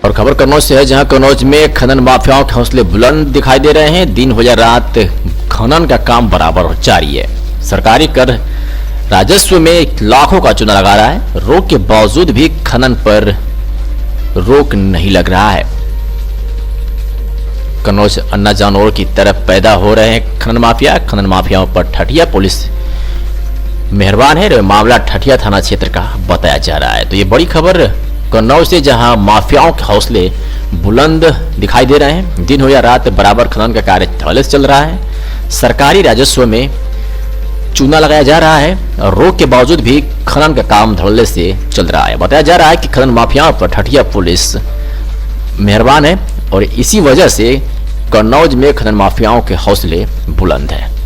और खबर कन्नौज से है, जहां कन्नौज में खनन माफियाओं के हौसले बुलंद दिखाई दे रहे हैं। दिन हो या रात खनन का काम बराबर जारी है। सरकारी कर राजस्व में लाखों का चूना लगा रहा है। रोक के बावजूद भी खनन पर रोक नहीं लग रहा है। कन्नौज अन्ना जानोर की तरफ पैदा हो रहे हैं खनन माफियाओं पर ठठिया पुलिस मेहरबान है। मामला ठठिया थाना क्षेत्र का बताया जा रहा है। तो ये बड़ी खबर कन्नौज से, जहां माफियाओं के हौसले बुलंद दिखाई दे रहे हैं। दिन हो या रात बराबर खनन का कार्य धड़ल्ले से चल रहा है। सरकारी राजस्व में चूना लगाया जा रहा है। रोक के बावजूद भी खनन का काम धड़ल्ले से चल रहा है। बताया जा रहा है कि खनन माफियाओं पर ठठिया पुलिस मेहरबान है और इसी वजह से कन्नौज में खनन माफियाओं के हौसले बुलंद है।